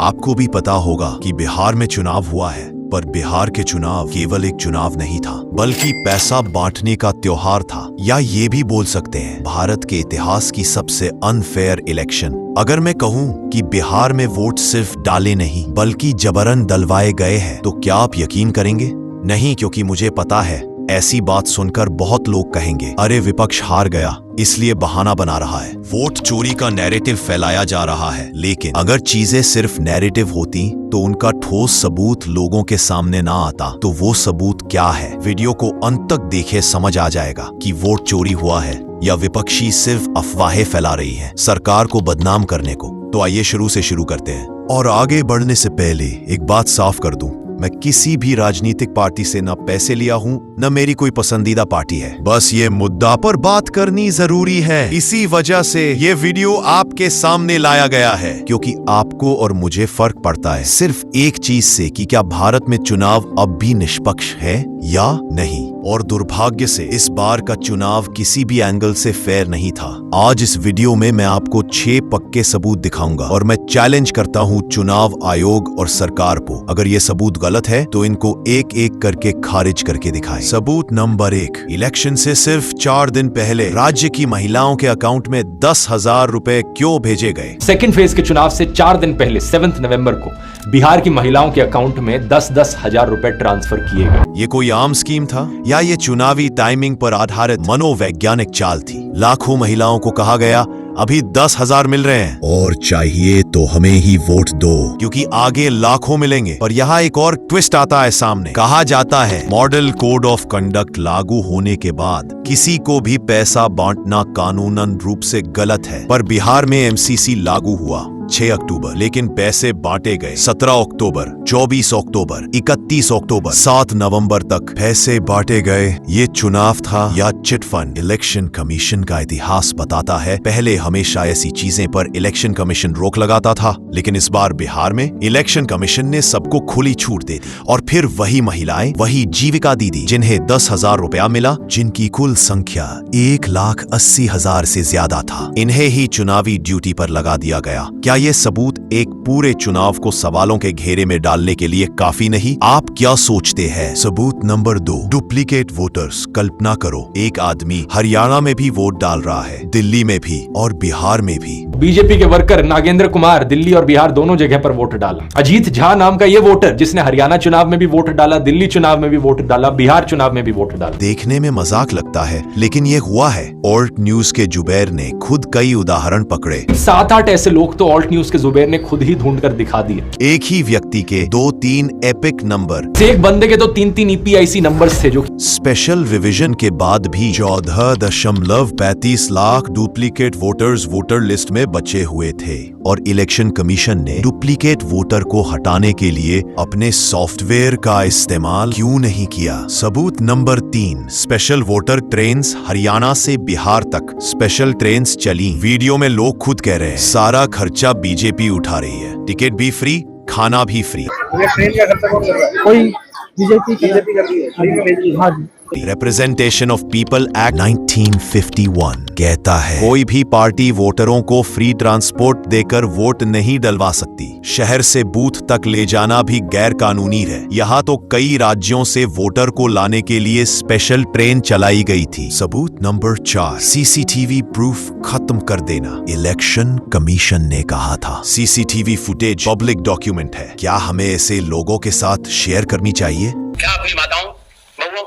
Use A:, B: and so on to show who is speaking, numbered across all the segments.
A: आपको भी पता होगा कि बिहार में चुनाव हुआ है, पर बिहार के चुनाव केवल एक चुनाव नहीं था, बल्कि पैसा बांटने का त्योहार था, या ये भी बोल सकते हैं भारत के इतिहास की सबसे अनफेयर इलेक्शन। अगर मैं कहूँ कि बिहार में वोट सिर्फ डाले नहीं बल्कि जबरन डलवाए गए हैं, तो क्या आप यकीन करेंगे? नहीं, क्योंकि मुझे पता है ऐसी बात सुनकर बहुत लोग कहेंगे, अरे विपक्ष हार गया इसलिए बहाना बना रहा है, वोट चोरी का नैरेटिव फैलाया जा रहा है। लेकिन अगर चीजें सिर्फ नैरेटिव होती तो उनका ठोस सबूत लोगों के सामने ना आता, तो वो सबूत क्या है? वीडियो को अंत तक देखे, समझ आ जाएगा कि वोट चोरी हुआ है या विपक्षी सिर्फ अफवाहें फैला रही है सरकार को बदनाम करने को। तो आइए शुरू से शुरू करते हैं। और आगे बढ़ने से पहले एक बात साफ कर दूं, मैं किसी भी राजनीतिक पार्टी से न पैसे लिया हूं, न मेरी कोई पसंदीदा पार्टी है। बस ये मुद्दा पर बात करनी जरूरी है, इसी वजह से ये वीडियो आपके सामने लाया गया है, क्योंकि आपको और मुझे फर्क पड़ता है सिर्फ एक चीज से कि क्या भारत में चुनाव अब भी निष्पक्ष है या नहीं। और दुर्भाग्य से इस बार का चुनाव किसी भी एंगल से फेयर नहीं था। आज इस वीडियो में मैं आपको 6 पक्के सबूत दिखाऊंगा और मैं चैलेंज करता हूं चुनाव आयोग और सरकार को, अगर ये सबूत गलत है तो इनको एक एक करके खारिज करके दिखाएं। सबूत नंबर 1, इलेक्शन से सिर्फ 4 दिन पहले राज्य की महिलाओं के अकाउंट में 10,000 रुपए क्यों भेजे गए?
B: सेकेंड फेज के चुनाव से 4 दिन पहले 7 नवंबर को बिहार की महिलाओं के अकाउंट में 10-10 हजार रुपए ट्रांसफर किए गए।
A: ये कोई आम स्कीम था या ये चुनावी टाइमिंग पर आधारित मनोवैज्ञानिक चाल थी? लाखों महिलाओं को कहा गया अभी 10,000 मिल रहे हैं और चाहिए तो हमें ही वोट दो, क्योंकि आगे लाखों मिलेंगे। पर यहाँ एक और ट्विस्ट आता है सामने। कहा जाता है मॉडल कोड ऑफ कंडक्ट लागू होने के बाद किसी को भी पैसा बांटना कानूनन रूप से गलत है, पर बिहार में एमसीसी लागू हुआ 6 अक्टूबर, लेकिन पैसे बांटे गए 17 अक्टूबर, 24 अक्टूबर, 31 अक्टूबर, 7 नवंबर तक पैसे बांटे गए। ये चुनाव था या चिट फंड? इलेक्शन कमीशन का इतिहास बताता है पहले हमेशा ऐसी चीजें पर इलेक्शन कमीशन रोक लगाता था, लेकिन इस बार बिहार में इलेक्शन कमीशन ने सबको खुली छूट दे दी। और फिर वही महिलाएं, वही जीविका दीदी जिन्हें 10,000 रुपया मिला, जिनकी कुल संख्या 1,80,000 से ज्यादा था, इन्हें ही चुनावी ड्यूटी पर लगा दिया गया। क्या ये सबूत एक पूरे चुनाव को सवालों के घेरे में डालने के लिए काफी नहीं? आप क्या सोचते हैं? सबूत नंबर 2, डुप्लीकेट वोटर्स। कल्पना करो, एक आदमी हरियाणा में भी वोट डाल रहा है, दिल्ली में भी और बिहार में भी।
B: बीजेपी के वर्कर नागेंद्र कुमार दिल्ली और बिहार दोनों जगह पर वोट डाला। अजीत झा नाम का ये वोटर जिसने हरियाणा चुनाव में भी वोट डाला, दिल्ली चुनाव में भी वोट डाला, बिहार चुनाव में भी वोट डाला।
A: देखने में मजाक लगता है, लेकिन ये हुआ है। ऑल्ट न्यूज के जुबैर ने खुद कई उदाहरण पकड़े।
B: 7-8 ऐसे लोग तो ऑल्ट न्यूज के जुबैर ने खुद ही ढूंढ कर दिखा दिए।
A: एक ही व्यक्ति के 2-3 एपिक नंबर,
B: एक बंदे के तो 3-3 ईपीआईसी नंबर्स थे, जो
A: स्पेशल रिवीजन के बाद भी 14.35 lakh duplicate voters voter list में बचे हुए थे। और इलेक्शन कमीशन ने डुप्लीकेट वोटर को हटाने के लिए अपने सॉफ्टवेयर का इस्तेमाल क्यों नहीं किया? सबूत number 3, special voter trains. Haryana से बिहार तक स्पेशल ट्रेन्स चली। वीडियो में लोग खुद कह रहे हैं सारा खर्चा बीजेपी उठा रही है, टिकट भी फ्री, खाना भी फ्री।
C: ट्रेन का खर्चा कौन कर रहा है? कोई बीजेपी कर रही है, फ्री में भेजी है। हाँ जी।
A: रिप्रेजेंटेशन ऑफ पीपल एक्ट 1951 कहता है कोई भी पार्टी वोटरों को फ्री ट्रांसपोर्ट देकर वोट नहीं डलवा सकती। शहर से बूथ तक ले जाना भी गैर कानूनी है। यहाँ तो कई राज्यों से वोटर को लाने के लिए स्पेशल ट्रेन चलाई गई थी। सबूत नंबर 4, सीसीटीवी प्रूफ खत्म कर देना। इलेक्शन कमीशन ने कहा था सीसीटीवी फुटेज पब्लिक डॉक्यूमेंट है, क्या हमें ऐसे लोगों के साथ शेयर करनी चाहिए?
D: क्या अपनी माताओं, बहुओं,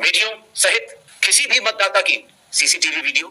D: बेटियों सहित किसी भी मतदाता की सीसीटीवी वीडियो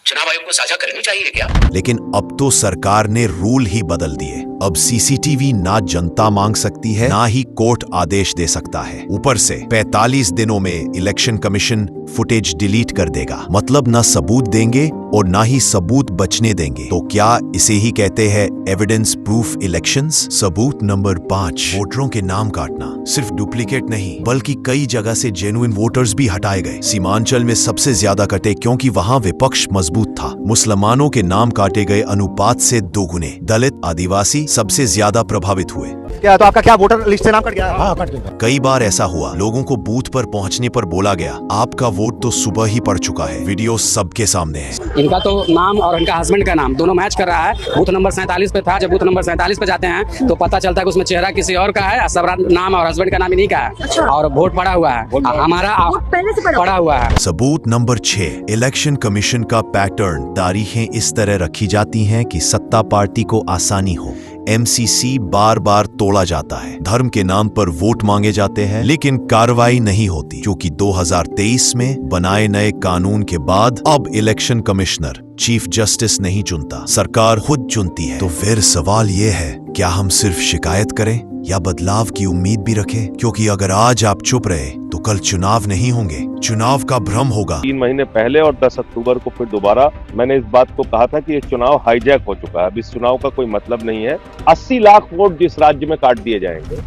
D: चुनाव आयोग को साझा करनी चाहिए क्या?
A: लेकिन अब तो सरकार ने रूल ही बदल दिए। अब सीसीटीवी ना जनता मांग सकती है, ना ही कोर्ट आदेश दे सकता है। ऊपर से 45 दिनों में इलेक्शन कमीशन फुटेज डिलीट कर देगा। मतलब ना सबूत देंगे और ना ही सबूत बचने देंगे। तो क्या इसे ही कहते हैं एविडेंस प्रूफ इलेक्शंस? सबूत नंबर 5, वोटरों के नाम काटना। सिर्फ डुप्लीकेट नहीं बल्कि कई जगह से जेन्युइन वोटर्स भी हटाए गए। सीमांचल में सबसे ज्यादा कटे क्योंकि वहां विपक्ष मजबूत था। मुसलमानों के नाम काटे गए अनुपात से 2 गुने। दलित, आदिवासी, सबसे ज्यादा प्रभावित हुए।
C: क्या तो आपका क्या वोटर लिस्ट से नाम कट गया?
E: हाँ कट गया।
A: कई बार ऐसा हुआ, लोगों को बूथ पर पहुंचने पर बोला गया आपका वोट तो सुबह ही पड़ चुका है। वीडियो सबके सामने है।
F: इनका तो नाम और इनका हस्बैंड का नाम दोनों मैच कर रहा है। बूथ नंबर 47 पे था। जब बूथ नंबर 47 पे जाते हैं तो पता चलता है कि उसमें चेहरा किसी और का है, सब नाम और हस्बैंड का नाम इन्हीं का है। और वोट पड़ा हुआ है, हमारा
G: पहले से
F: पड़ा हुआ है।
A: सबूत नंबर 6, इलेक्शन कमीशन का पैटर्न। तारीखें इस तरह रखी जाती हैं कि सत्ता पार्टी को आसानी हो। एमसीसी बार बार तोड़ा जाता है। धर्म के नाम पर वोट मांगे जाते हैं लेकिन कार्रवाई नहीं होती, क्योंकि 2023 में बनाए नए कानून के बाद अब इलेक्शन कमिश्नर चीफ जस्टिस नहीं चुनता, सरकार खुद चुनती है। तो फिर सवाल ये है, क्या हम सिर्फ शिकायत करें या बदलाव की उम्मीद भी रखें? क्योंकि अगर आज आप चुप रहे तो कल चुनाव नहीं होंगे, चुनाव का भ्रम होगा।
H: 3 महीने पहले और 10 अक्टूबर को फिर दोबारा मैंने इस बात को कहा था कि ये चुनाव हाईजैक हो चुका है। अब इस चुनाव का कोई मतलब नहीं है। 80 लाख वोट जिस राज्य में काट दिए जाएंगे,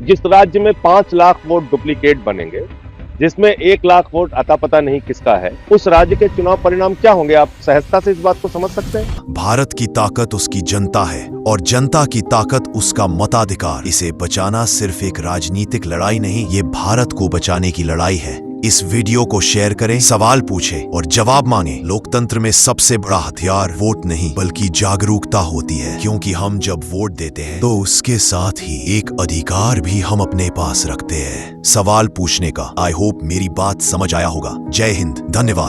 H: जिस राज्य में 5 लाख वोट डुप्लीकेट बनेंगे, जिसमें 1 लाख वोट अता पता नहीं किसका है, उस राज्य के चुनाव परिणाम क्या होंगे? आप सहजता से इस बात को समझ सकते हैं?
A: भारत की ताकत उसकी जनता है और जनता की ताकत उसका मताधिकार। इसे बचाना सिर्फ एक राजनीतिक लड़ाई नहीं, ये भारत को बचाने की लड़ाई है। इस वीडियो को शेयर करें, सवाल पूछें और जवाब मांगे। लोकतंत्र में सबसे बड़ा हथियार वोट नहीं बल्कि जागरूकता होती है, क्योंकि हम जब वोट देते हैं तो उसके साथ ही एक अधिकार भी हम अपने पास रखते हैं, सवाल पूछने का। आई होप मेरी बात समझ आया होगा। जय हिंद, धन्यवाद।